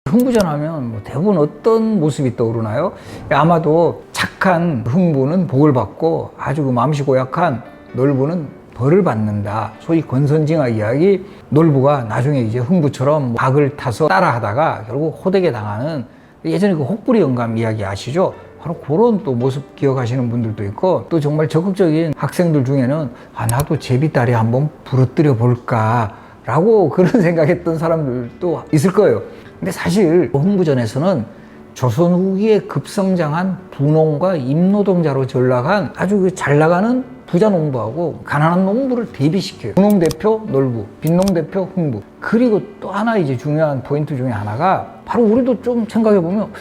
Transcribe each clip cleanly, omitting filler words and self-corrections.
흥부전하면 뭐 대부분 어떤 모습이 떠오르나요? 아마도 착한 흥부는 복을 받고 아주 그 마음씨 고약한 놀부는 벌을 받는다. 소위 권선징악 이야기, 놀부가 나중에 이제 흥부처럼 박을 타서 따라하다가 결국 호되게 당하는, 예전에 그 혹부리 영감 이야기 아시죠? 바로 그런 또 모습 기억하시는 분들도 있고, 또 정말 적극적인 학생들 중에는 나도 제비다리 한번 부러뜨려 볼까 라고 그런 생각했던 사람들도 있을 거예요. 근데 사실 흥부전에서는 조선 후기에 급성장한 분홍과 임노동자로 전락한 아주 그 잘 나가는 부자 농부하고 가난한 농부를 대비시켜요. 분홍 대표 놀부, 빈농 대표 흥부. 그리고 또 하나 이제 중요한 포인트 중에 하나가, 바로 우리도 좀 생각해보면,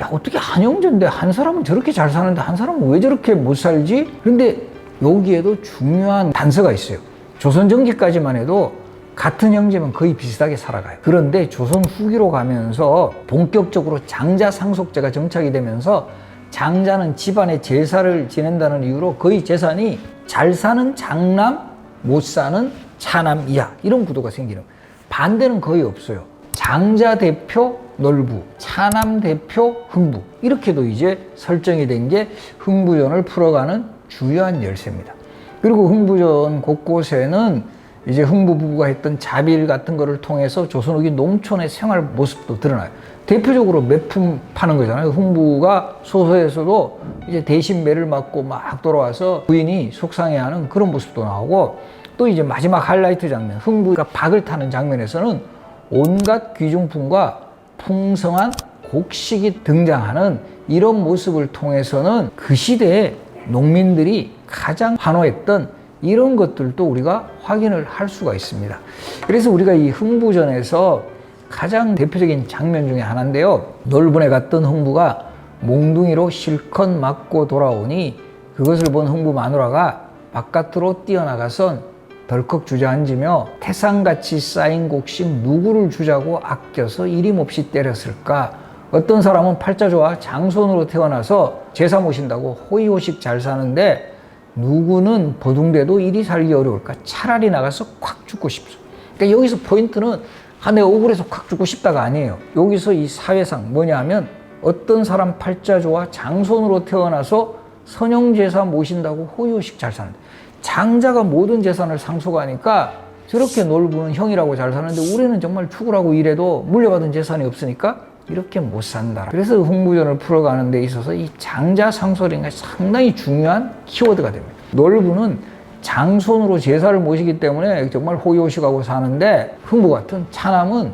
어떻게 한영전인데 한 사람은 저렇게 잘 사는데 한 사람은 왜 저렇게 못 살지? 그런데 여기에도 중요한 단서가 있어요. 조선 전기까지만 해도 같은 형제면 거의 비슷하게 살아가요. 그런데 조선 후기로 가면서 본격적으로 장자 상속제가 정착이 되면서 장자는 집안의 제사를 지낸다는 이유로 거의 재산이 잘 사는 장남, 못 사는 차남 이하, 이런 구도가 생기는 거예요. 반대는 거의 없어요. 장자 대표 놀부, 차남 대표 흥부, 이렇게도 이제 설정이 된 게 흥부전을 풀어가는 주요한 열쇠입니다. 그리고 흥부전 곳곳에는 이제 흥부 부부가 했던 자비일 같은 거를 통해서 조선 후기 농촌의 생활 모습도 드러나요. 대표적으로 매품 파는 거잖아요. 흥부가 소설에서도 이제 대신 매를 맞고 막 돌아와서 부인이 속상해하는 그런 모습도 나오고, 또 이제 마지막 하이라이트 장면, 흥부가 박을 타는 장면에서는 온갖 귀중품과 풍성한 곡식이 등장하는 이런 모습을 통해서는 그 시대에 농민들이 가장 환호했던 이런 것들도 우리가 확인을 할 수가 있습니다. 그래서 우리가 이 흥부전에서 가장 대표적인 장면 중에 하나인데요. 놀분에 갔던 흥부가 몽둥이로 실컷 맞고 돌아오니 그것을 본 흥부 마누라가 바깥으로 뛰어나가선 덜컥 주저앉으며 태산같이 쌓인 곡식 누구를 주자고 아껴서 이림없이 때렸을까? 어떤 사람은 팔자 좋아 장손으로 태어나서 제사 모신다고 호의호식 잘 사는데 누구는 버둥대도 이리 살기 어려울까? 차라리 나가서 콱 죽고 싶소. 그러니까 여기서 포인트는 내가 억울해서 콱 죽고 싶다가 아니에요. 여기서 이 사회상 뭐냐 하면, 어떤 사람 팔자 좋아 장손으로 태어나서 선영제사 모신다고 호의호식 잘 사는데, 장자가 모든 재산을 상속하니까 저렇게 놀부는 형이라고 잘 사는데 우리는 정말 죽으라고 일해도 물려받은 재산이 없으니까 이렇게 못 산다. 그래서 흥부전을 풀어가는 데 있어서 이 장자 상속이 상당히 중요한 키워드가 됩니다. 놀부는 장손으로 제사를 모시기 때문에 정말 호의호식하고 사는데, 흥부 같은 차남은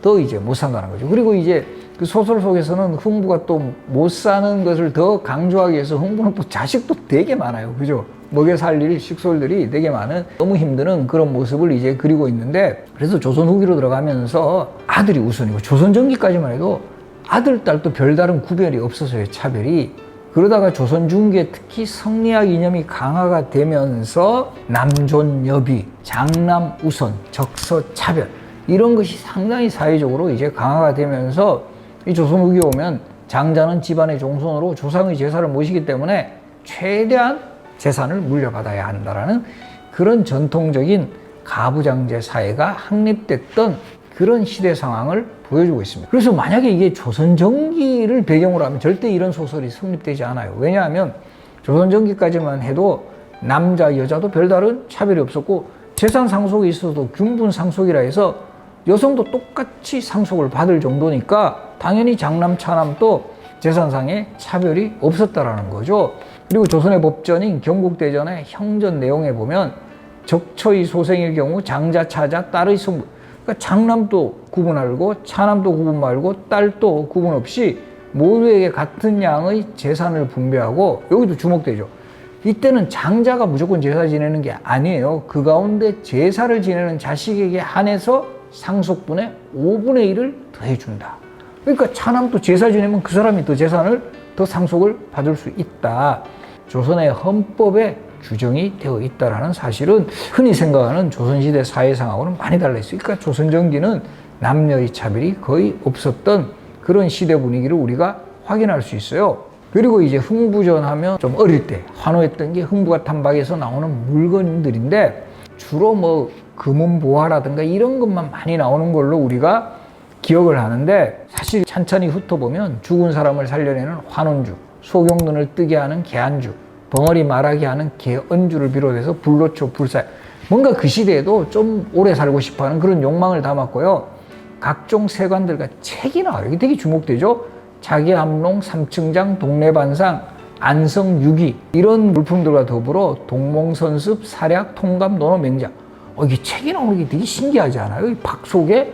더 이제 못 산다는 거죠. 그리고 이제 그 소설 속에서는 흥부가 또 못 사는 것을 더 강조하기 위해서 흥부는 또 자식도 되게 많아요. 그죠? 먹여 살릴 식솔들이 되게 많은, 너무 힘드는 그런 모습을 이제 그리고 있는데, 그래서 조선 후기로 들어가면서 아들이 우선이고, 조선 전기까지만 해도 아들, 딸도 별다른 구별이 없어서요, 차별이. 그러다가 조선 중기에 특히 성리학 이념이 강화가 되면서 남존여비, 장남 우선, 적서 차별, 이런 것이 상당히 사회적으로 이제 강화가 되면서 이 조선 후기에 오면 장자는 집안의 종손으로 조상의 제사를 모시기 때문에 최대한 재산을 물려받아야 한다라는 그런 전통적인 가부장제 사회가 확립됐던 그런 시대 상황을 보여주고 있습니다. 그래서 만약에 이게 조선 전기를 배경으로 하면 절대 이런 소설이 성립되지 않아요. 왜냐하면 조선 전기까지만 해도 남자 여자도 별다른 차별이 없었고, 재산 상속이 있어도 균분 상속이라 해서 여성도 똑같이 상속을 받을 정도니까 당연히 장남 차남도 재산상의 차별이 없었다라는 거죠. 그리고 조선의 법전인 경국대전의 형전 내용에 보면 적처의 소생일 경우 장자, 차자, 딸의 성부, 그러니까 장남도 구분 알고 차남도 구분 말고 딸도 구분 없이 모두에게 같은 양의 재산을 분배하고, 여기도 주목되죠. 이때는 장자가 무조건 제사 지내는 게 아니에요. 그 가운데 제사를 지내는 자식에게 한해서 상속분의 5분의 1을 더해준다. 그러니까 차남도 제사 지내면 그 사람이 더 재산을 더 상속을 받을 수 있다. 조선의 헌법에 규정이 되어 있다는 사실은 흔히 생각하는 조선시대 사회상하고는 많이 달라 있어요. 그러니까 조선 전기는 남녀의 차별이 거의 없었던 그런 시대 분위기를 우리가 확인할 수 있어요. 그리고 이제 흥부전 하면 좀 어릴 때 환호했던 게 흥부가 탐박에서 나오는 물건들인데, 주로 뭐 금은보화라든가 이런 것만 많이 나오는 걸로 우리가 기억을 하는데, 사실 찬찬히 훑어보면 죽은 사람을 살려내는 환원주, 소경눈을 뜨게 하는 개안주, 벙어리 말하게 하는 개언주를 비롯해서 불로초, 불사, 뭔가 그 시대에도 좀 오래 살고 싶어하는 그런 욕망을 담았고요. 각종 세관들과 책이 나와요. 이게 되게 주목되죠. 자기암롱, 삼층장, 동네반상, 안성유기, 이런 물품들과 더불어 동몽선습, 사략, 통감, 논어, 맹작. 이게 책이 나오는 게 되게 신기하지 않아요? 이 박 속에.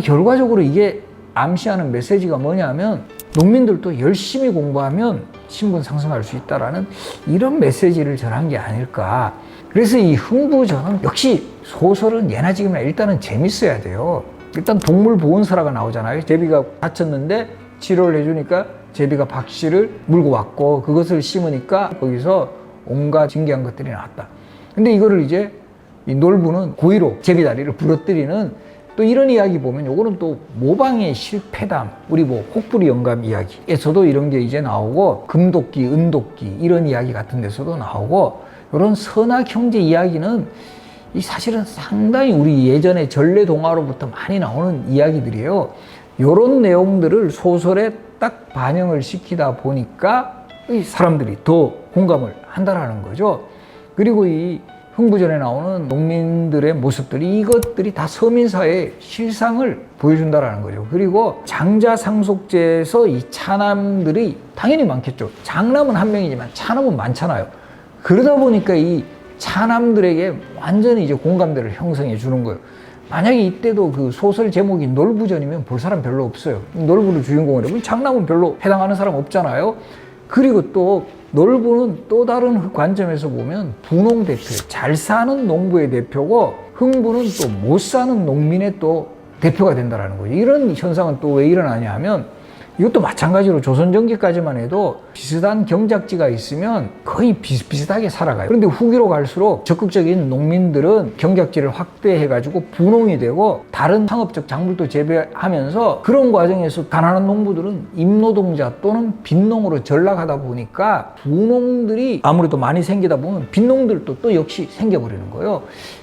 결과적으로 이게 암시하는 메시지가 뭐냐면, 농민들도 열심히 공부하면 신분 상승할 수 있다라는 이런 메시지를 전한 게 아닐까. 그래서 이 흥부전은, 역시 소설은 예나 지금이나 일단은 재밌어야 돼요. 일단 동물보건사라가 나오잖아요. 제비가 다쳤는데 치료를 해주니까 제비가 박씨를 물고 왔고, 그것을 심으니까 거기서 온갖 신기한 것들이 나왔다. 근데 이거를 이제 이 놀부는 고의로 제비다리를 부러뜨리는, 또 이런 이야기 보면 요거는 또 모방의 실패담, 우리 뭐 혹부리 영감 이야기에서도 이런 게 이제 나오고, 금도끼, 은도끼 이런 이야기 같은 데서도 나오고, 이런 선악 형제 이야기는 이 사실은 상당히 우리 예전에 전래 동화로부터 많이 나오는 이야기들이에요. 이런 내용들을 소설에 딱 반영을 시키다 보니까 이 사람들이 더 공감을 한다라는 거죠. 그리고 이 흥부전에 나오는 농민들의 모습들이, 이것들이 다 서민사회의 실상을 보여준다라는 거죠. 그리고 장자상속제에서 이 차남들이 당연히 많겠죠. 장남은 한 명이지만 차남은 많잖아요. 그러다 보니까 이 차남들에게 완전히 이제 공감대를 형성해 주는 거예요. 만약에 이때도 그 소설 제목이 놀부전이면 볼 사람 별로 없어요. 놀부를 주인공으로 하면 장남은 별로 해당하는 사람 없잖아요. 그리고 또 놀부는 또 다른 관점에서 보면 부농 대표예요. 잘 사는 농부의 대표고, 흥부는 또 못 사는 농민의 또 대표가 된다는 거죠. 이런 현상은 또 왜 일어나냐 하면, 이것도 마찬가지로 조선전기까지만 해도 비슷한 경작지가 있으면 거의 비슷비슷하게 살아가요. 그런데 후기로 갈수록 적극적인 농민들은 경작지를 확대해가지고 분홍이 되고, 다른 상업적 작물도 재배하면서, 그런 과정에서 가난한 농부들은 임노동자 또는 빈농으로 전락하다 보니까 분홍들이 아무래도 많이 생기다 보면 빈농들도 또 역시 생겨버리는 거예요.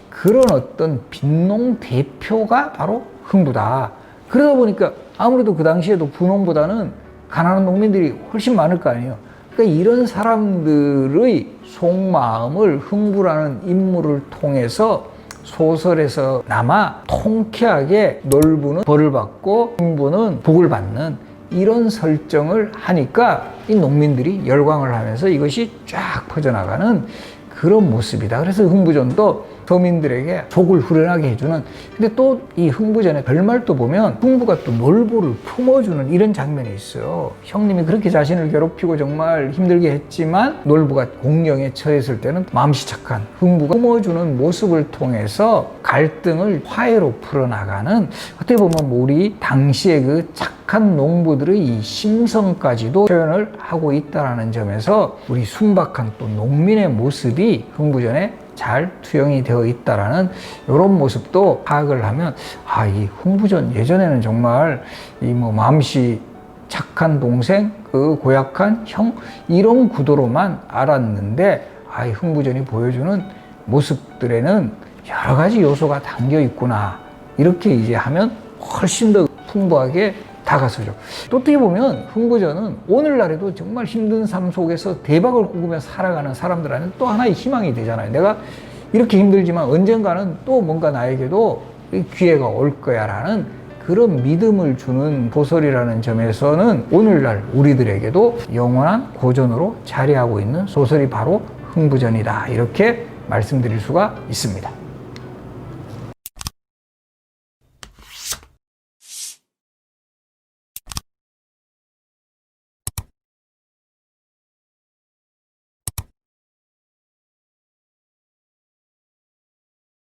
그런 어떤 빈농 대표가 바로 흥부다. 그러다 보니까 아무래도 그 당시에도 분홍보다는 가난한 농민들이 훨씬 많을 거 아니에요. 그러니까 이런 사람들의 속마음을 흥부라는 인물을 통해서 소설에서나마 통쾌하게 놀부는 벌을 받고 흥부는 복을 받는, 이런 설정을 하니까 이 농민들이 열광을 하면서 이것이 쫙 퍼져나가는 그런 모습이다. 그래서 흥부전도 서민들에게 속을 후련하게 해주는, 근데 또 이 흥부전의 결말도 보면 흥부가 또 놀부를 품어주는 이런 장면이 있어요. 형님이 그렇게 자신을 괴롭히고 정말 힘들게 했지만 놀부가 공경에 처했을 때는 마음씨 착한 흥부가 품어주는 모습을 통해서 갈등을 화해로 풀어나가는, 어떻게 보면 우리 당시의 그 착한 농부들의 이 심성까지도 표현을 하고 있다는 점에서 우리 순박한 또 농민의 모습이 흥부전에 잘 투영이 되어 있다라는 이런 모습도 파악을 하면, 이 흥부전 예전에는 정말 이 뭐 마음씨 착한 동생, 그 고약한 형, 이런 구도로만 알았는데, 이 흥부전이 보여주는 모습들에는 여러 가지 요소가 담겨 있구나, 이렇게 이제 하면 훨씬 더 풍부하게 다가서죠. 또 어떻게 보면 흥부전은 오늘날에도 정말 힘든 삶 속에서 대박을 꿈꾸며 살아가는 사람들한테 또 하나의 희망이 되잖아요. 내가 이렇게 힘들지만 언젠가는 또 뭔가 나에게도 기회가 올 거야 라는 그런 믿음을 주는 소설이라는 점에서는 오늘날 우리들에게도 영원한 고전으로 자리하고 있는 소설이 바로 흥부전이다, 이렇게 말씀드릴 수가 있습니다.